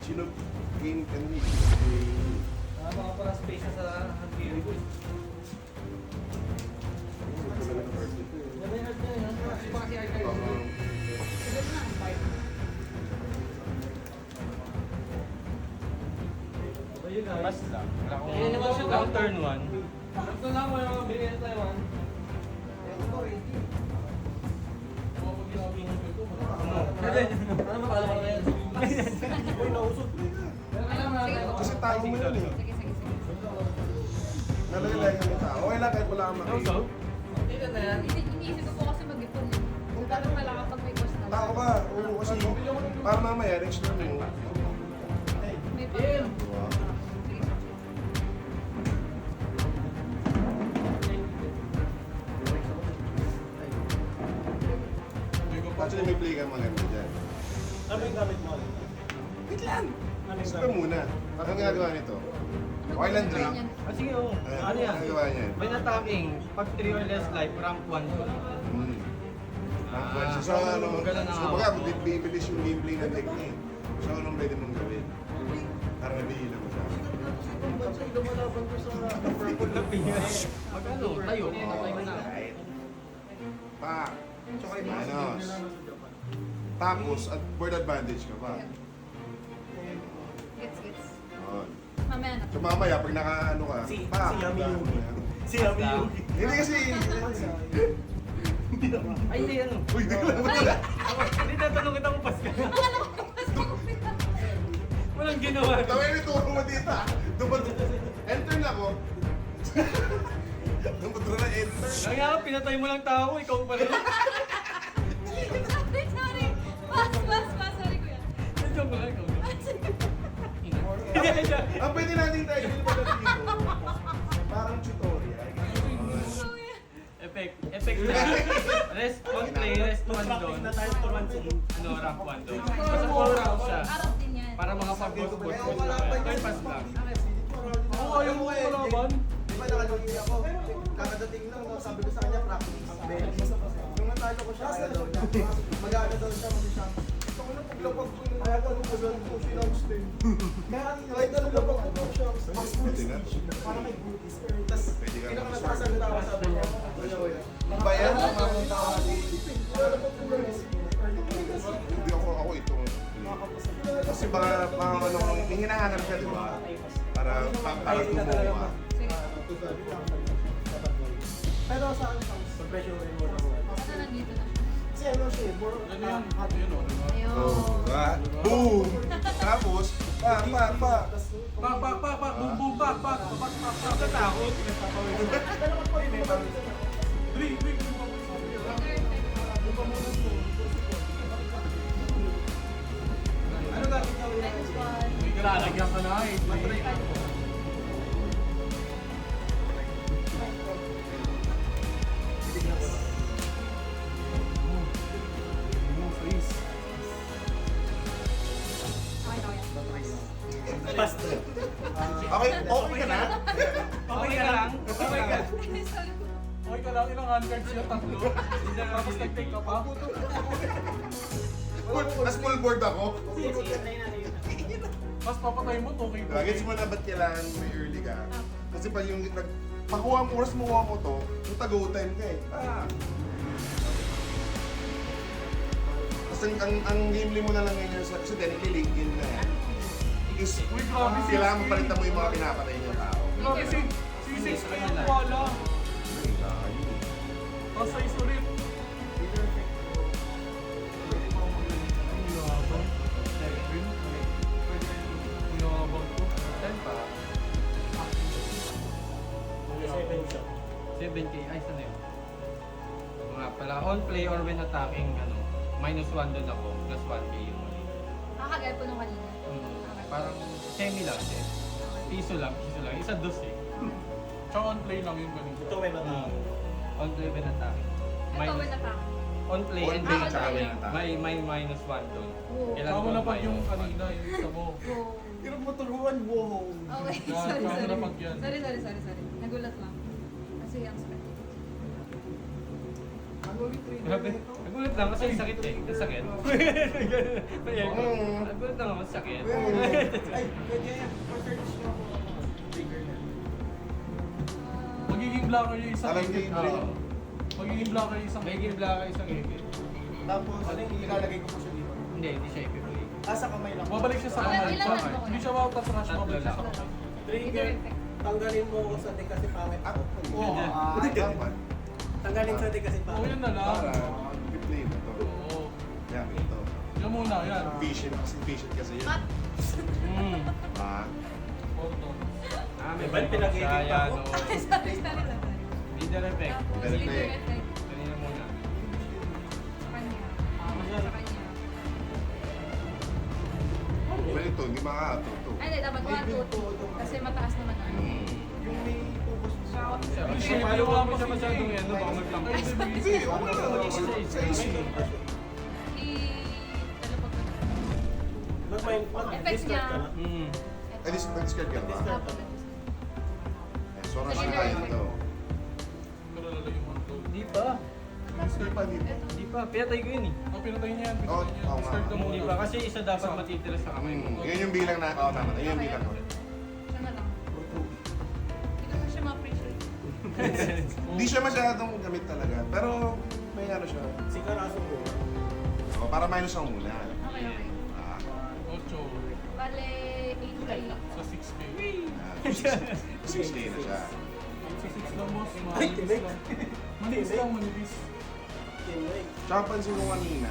Sino game ka ni? Mga para space na sa handcarry ko. Mas lang. Wala akong Ayun naman siya, lang turn 1. Ito lang mo yung binigyan sa Taiwan. Ano matalo ka na yan? Uy, nausot. Kasi tao mo yun eh. Sige, sige, sige. Nalalagay ka ng tao. Okay lang kahit wala kang makita. Hindi na yan. Iniisip ko po kasi mag-ipon eh. Kung gano'n pala kapag may course na lang. Tao ka. Oo, kasi para mamaya next time mo. May Ayun. Diba? Sige. Actually may play ka maganda dyan. Ano yung gamit mo? Wait lang! Gusto muna. Anong ginagawa nito? Okay lang drink. Ah, sige, oo. Ano yan? Ano gawa niyan? When attacking, pag 3 or less life, rank 1 ko. So ano, ganun na so ako. baga, bibilis yung gameplay ng technique. So anong pwede mong gawin? Para nabihila mo sa akin. Mag ano, tayo. Tayo na. Pa! Manos. Tapos, at board advantage ka pa. Gets, gets. Yun. Mamaya na. So mamaya, pag naka-ano ka, pa! Yami dahil Yugi. mo yan. Si Yami Yugi. Hindi kasi... Ay, hindi ano. Uy, di ko lang wala. Hindi tatanong kita kung pas ka. Walang ginawa. Tawin yung turo mo dito ah. Enter na ako. Dumadro na enter. Kaya pinatay mo lang tao, ikaw pa rin. Sorry, sorry. Pass, pass, pass. Sorry, kuya. Joke lang, ikaw. Ang pwede natin tayo yung pala dito. Parang tutorial. Kuya. Effect na. Rest on play, rest on doon. Na tayo for one scene. Ano, rank 1 doon. Basta 4 rounds siya. Arap din yan. Para mga pag-boss na. Third pass lang. Oo, ayaw mo kalaban. Di ba nakalugi ako? Kakadating lang, no, sabi ko sa kanya, practice. Nung natalo ko siya, ayaw daw niya. Mag-aano daw siya, kasi siya. Gusto ko na paglapag ko yung ayaw ko nung pagod ko, sinangs din. Kahit anong lapag ko daw siya, mas Pwede na. para may goodies. Tapos, Pwede ka pinakatasan na tawa sabi niya. Ang bayan? Ang tawa Hindi ako ito. Kasi baka ano, may hinahanap ka, di ba? Para tumuha. Sige. Pero sa akin, sa pressure rin mo lang. Basta nandito na siya. Kasi ano siya, more hot. Ayun. Oh, diba? Boom! Tapos, pa! Boom, boom, pak. Natatakot. Ano gamit niya ulit? Next one. Lalagyan ka na eh. Okay, okay. Okay ka na? Okay ka lang? Okay ka. Sorry po. Okay ka lang, ilang handcards siya, tatlo. Tapos nag-take ka pa. Mas full board ako. Mas papatay mo, okay ba? Gets mo na ba't kailangan may early ka? Kasi pag yung pakuha mo, oras mo kuha mo to, yung tag-go time ka eh. Tapos ang game mo na lang ngayon sa kasi then ililink in na yan. Is, Uy, grabe si kailangan mo palitan mo yung mga pinapatay niyong tao. Grabe si 6 kayo wala. Ay, layo. Tapos sa isulit. Pa. 7k, ay sana yun. Mga pala, on play or when attacking, ano, minus 1 doon ako, plus 1k yung mali. Kakagay po nung kanina. Parang semi lang siya. Piso lang. Isa dos eh. Tsaka on play lang yung ganito. Ito may On play when attacking. Ito, when attack. On play On and play, when tsaka attacking. when attacking. May minus 1 doon. Oo. Kamo na pag yung kanina, yung isa mo. Wow. Pero maturuan, wow. Okay, Yeah, sorry, tama sorry. na pag yan. Sorry. Nagulat lang. Kasi ang sakit. Ano Grabe. Nagulat lang kasi sakit eh. Sakit. Nagulat lang ako, sakit. Ay, pwede yan. Pa-search nyo ako. Trigger na. Magiging blocker yung isang Alam niyo egg. yung Magiging blocker yung isang May ginblaka isang egg. Tapos, ilalagay ko po siya dito. Hindi siya ipiplay. Sa kamay lang. Babalik siya sa kamay. Ilan ba? Hindi siya mapapatras, Tatlo babalik siya sa lang. kamay. Trigger, tanggalin mo sa di kasi pangit ako. dapat. Tanggalin sa di kasi Oo, pangit. yun na lang. Para i-play mo to. Oo. Yan, ito. Yan muna, yan. Patient kasi yun. Cut. Ah, Orton. May Ba't pinag-edit pa yan, ako? oo. Sorry. Leader effect. Tapos, Leader leader effect. effect. Kanina muna. Sa kanya. Sa kanya. well, ito, hindi makakatuto. Ay, hindi. Dapat 1, 2. Kasi mataas naman. Yung may tubos Siya, Hindi, kasi paano wala mo pa siya kasi masyadong eh. yan, baka magtampo. Ay, Hindi, okay lang. Sa isip. Talapag ko na. Mag-discard ka na. Ay, discard ka ba? Tapos, So, nasa tayo nito. Pero lalagay yung one goal. Hindi pa. Hindi pa, hindi pa. Hindi pa. Pinatay ko yun eh. Oh, pinatay niya yan. Oo, Pinatay niya. oo nga. Start ka muna. Hindi pa. Kasi isa dapat matitira sa kamay mo. Yun yung bilang na, oo, tama. Yun yung bilang ko. Siya na lang. Hindi naman siya ma-appreciate. Hindi siya masyadong gamit talaga. Pero, may ano siya. Si Karaso ko. So, para minus ang muna. Okay, okay. Ah, 8 Bale, 8K. sa 6K. 6K na siya. Sa 6 lang, boss. Ay, Manipis tinik. lang. Manipis lang, manipis. Tinway. Tsaka pansin ko kanina,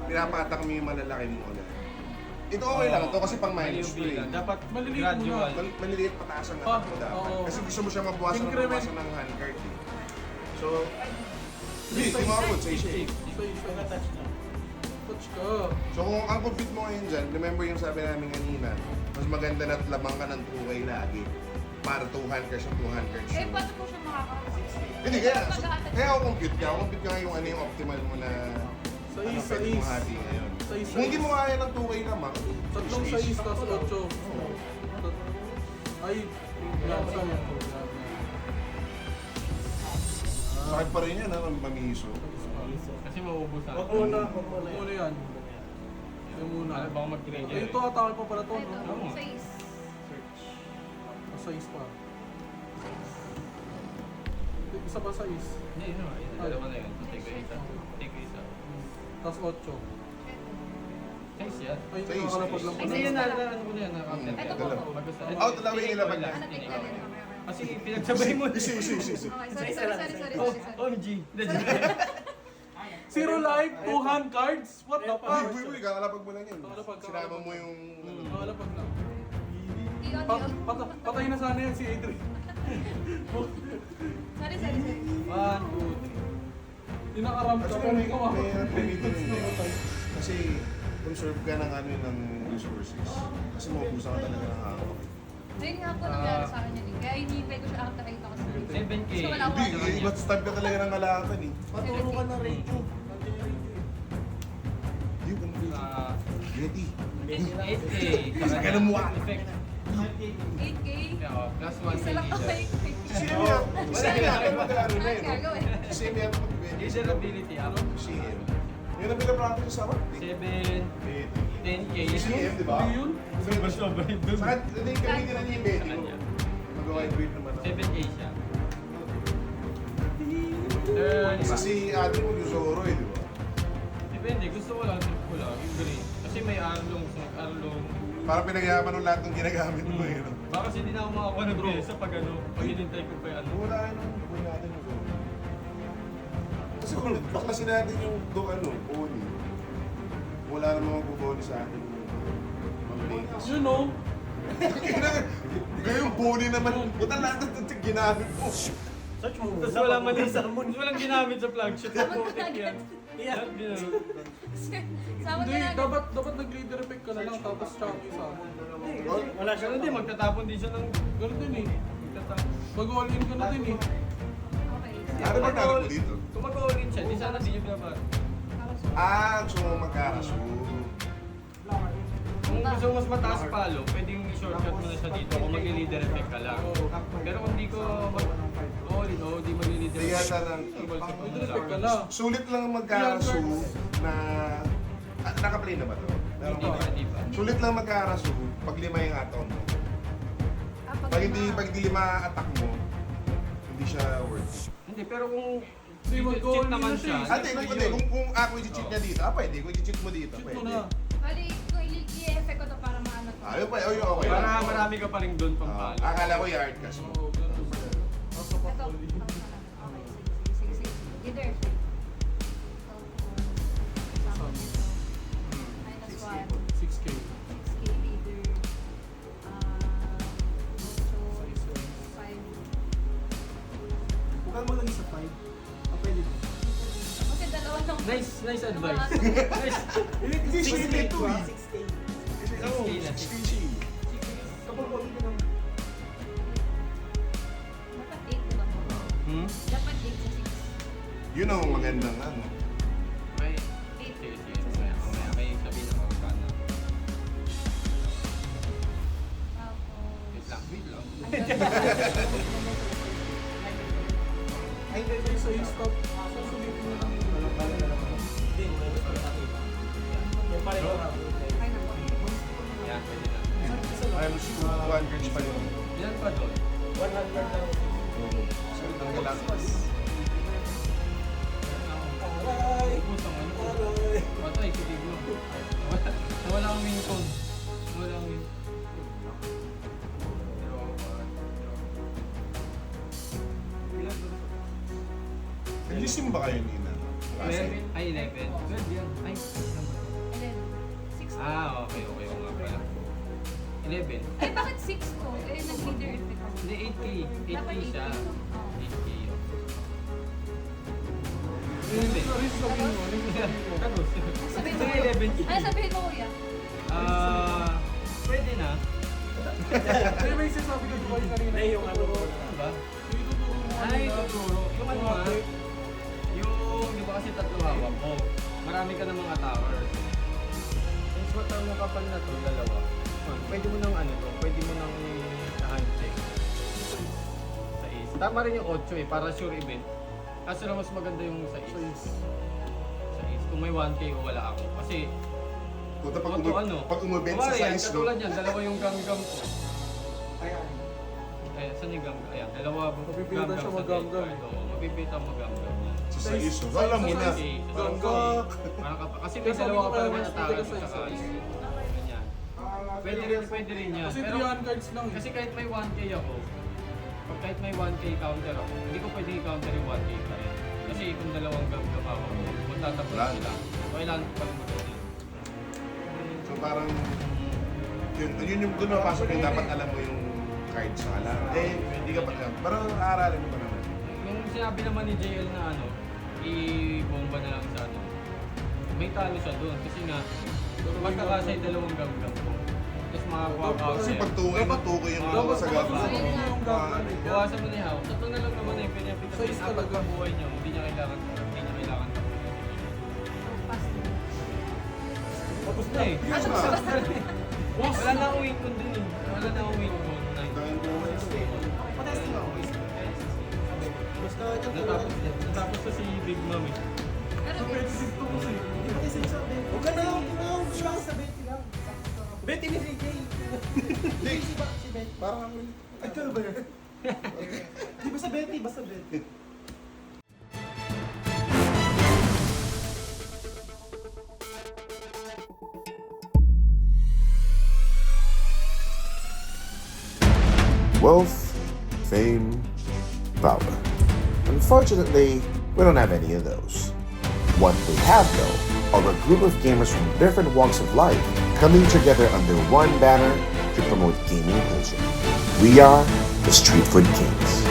pinapatak mo yung malalaki mo ulit. Ito okay lang to kasi pang minus Yung 3. bilang. Dapat Maliliit gradual. muna. Maliliit pataas ang Ah, atak mo dapat. oo. Kasi gusto mo siya mabawasan ng Increment. mabawasan ng handcart eh. So, hindi, di mo abot sa isip. Mga touch na. Touch ka. So kung ang compete mo ngayon dyan, remember yung sabi namin kanina, mas maganda na't lamang ka ng 2K lagi. Para 2 handcards yung 2 handcards. Eh, paano po siya makaka-60? Hindi, kaya ako compute ka. Ako compute ka nga yung ano yung optimal mo na Sa ano, is, sa pwede mong is. hati ngayon. Sa is, sa Kung hindi is. mo kaya ng 2K lamang, Tatlong sa is, tapos 8. Ay, yan, sa yan. sakit pa rin yan, ha, mamihiso. Kasi mauubusan. Huwag muna, huwag muna. Muna yan. Yan muna. Ano baka mag-trigger? Ito, atake pa pala to, Ito, no? 6. Sa is pa. Isa pa sa is. Hindi, no. Ito, dalawa na yun. Take ko isa. Take ko isa. Tapos 8. Size yan. Ay, Sa is, nakalapag sa lang is. pala. Hindi, ano ko na yan. Na-counter. Ito po. Dalawa. Basta- Oh, dalawa yung ilaban niya. Ano, take Okay. Kasi pinagsabay mo. Isi. Okay, sorry. Oh, OMG. Zero life, 2 hand cards. What the fuck? Uy, kakalapag mo lang yun. Kakalapag. Sinama mo yung... ano. Nakalapag lang. Iyon. Patay na sana yan si Adrian. Sorry. 1, 2, 3. Inakaram ka. Actually, may Ikaw ah. gamitin yun. Kasi conserve ka ng ano ng resources. Kasi maubusan ka talaga ng hawak. Ayun nga po nangyari sa akin yun eh. Kaya hinihintay ko siya after 8 ako sa 7K. Gusto wala ako. Hindi, iba't stab ka talaga ng kalakan eh. Maturo ka na radio. Yung ano ba Ah, Yeti. 8K. Saka ng mukha. Effect. 8K. Yeah, plus 1 Isa lang ako leader. CM yan. CM yan. Ano mag-ano na yun? Gago eh. CM yan. Leader ability ako. CM. Yun ang pinapractice sa akin. 7, 10K. CM, di ba? Hindi yun. Saka, hindi gamitin na niya yung betting mo. Mag-wide weight naman ako. 7K siya. Turn. Isa si ate mo yung Zoro eh, di ba? Depende, gusto ko lang, trip ko lang, yung green. Kasi may arlong, Parang pinagyaman ng lahat ng ginagamit mo eh. no? Baka kasi hindi na ako makakuha ng pyesa pag ano, pag hinintay ko pa yung ano. Wala nang gawin natin yung Zoro. Kasi kung baklasin natin yung Boni, wala namang magbuboni sa atin yung latest. You know. Ngayong Boni naman, buta lahat ng ginamit mo. Search mo. Tapos wala man yung walang ginamit sa flagship. Putik yan. Yeah. Sama Hindi, ka na. dapat nag-leader effect ka na lang tapos champion sa akin. Wala siya. Pero hindi, magtatapon din siya ng... Ganun din eh. Magtatapon. Mag-all in ka na din eh. Okay. Ano ba tawag mo dito? Kung mag-all-in siya, di sana di niya pinapat. So magkakaso. Kung gusto mo mas mataas palo, pwedeng shortcut mo na siya dito kung mag-leader effect ka lang. Pero kung di ko all in all, di mag-leader Hindi yata lang. effect ka lang. Sulit lang magkaraso na... naka-play na ba to? Hindi pa. Sulit lang magkaraso pag 5 yung atom mo. Pag hindi 5 attack mo, hindi siya worth. Hindi, pero kung cheat naman siya. Hindi, kung ako i-cheat niya dito, pwede. Kung i-cheat mo dito, pwede. Bali, kung i-effect ko to para maano to. Ayun pa, okay. Para marami ka pa rin doon pang palo. Akala ko yung hard cash mo. Ito. Okay, sige. Leader. Minus 1. 6K. 6K leader. 5. Huwag mo lang isa 5. Pwede din. Kasi dalawa lang. Nice advice. Nice. 6K to eh. 6K. Oo, 6K na. 6K. Kapag wala ka ng... Dapat 8 diba po? Dapat 8 sa 6. Yun ang magandang ano. May, sige. Mamaya may sabihin ako magkano. Tapos... Wait lang. Ay, hindi so yung stop. Susulitin mo lang. Hindi, minus pa sa akin. Yung pareho na. Kaya na po. Yan, pwede na. Times 2, 1 pa yun. Ilan pa doon? 100 lang. So, ito ang kailangan. Aray! Pusang ano? Aray! Patay, sige mo. Nawala ang main code. Nawala ang main. Naglisim ba kayo, Nina? Kasi, 11? Ay, 11. 12 yan. Ay, ilan ba? 11. 6. Okay. Oo nga pala. 11. Ay, bakit 6 to? Eh, nag-leader effect ako. Hindi, 8K. 8K Dapat siya. 8K. Oo. 8K. 11. Tapos, Sabihin mo. sige, 11K. Ano sabihin mo, kuya? Pwede na. Pero may sasabi ko Joy kanina. Ay, yung ano. Diba? Yung tuturo mo. Ay, tuturo. Yung ano nga, yung, di ba kasi tatlo hawak mo, marami ka ng mga tower. Since matang mo kapal na to, dalawa, pwede mo nang ano to, pwede mo nang i-handcheck. Sa is. Tama rin yung 8 eh, para sure event. Kaso lang mas maganda yung sa is. Sa is. Kung may 1K o wala ako. Kasi, puta, ano, pag umubent sa kumari yan, size, no? katulad yan, dalawa yung gam-gam ko. Ayan. Saan yung gam-gam? Ayan, dalawa Mapipitan siya sa mag-gam-gam. date card. Oo, mapipitan mag-gam-gam yan. Sa size, no? Alam mo na. Kasi may dalawa ka pa naman na tao sa size. Ganyan. Pwede rin yan. Kasi Pero 300 cards lang eh. kasi kahit may 1K ako, pag kahit may 1K counter ako, hindi ko pwede i-counter yung 1K pa rin. Kasi kung dalawang gam-gam ako, magtatapos Wala. sila. So kailangan ko pa rin mag-ganyan. So parang, yun yung doon napasok yung dapat alam mo yung card sa alam. Hindi ka pa alam. Pero aaralin mo pa naman. Yung sinabi naman ni JL na ano, i-bomba na lang sa ano, may talo siya doon. Kasi nga, magkakasa yung dalawang gam-gam ko. Tapos makakuha ka Kasi pag tungay mo, tukoy yung mga sa gabo. Yung gagawin eh. Bawasan mo na yung hawak. Tatlo na lang naman eh. Pinapita So, is sa apat talaga. na buhay niyo. Hindi niya kailangan. Pass na. Tapos na eh. Wala na akong win con dun eh. Wala na akong win con. Patesting ako. Basta Natapos na si Big Mom eh. Pero So, pwede dito ko kasi. Hindi pa kasi sabi. Huwag ka na lang. Gusto lang sa Betty lang. Betty ni JJ. Si Betty. Parang, Ay, ka ba yan? Di ba sa Betty? Basta Betty. Wealth, fame, power. Unfortunately, we don't have any of those. What we have, though, are a group of gamers from different walks of life coming together under one banner to promote gaming culture. We are the Street Food Kings.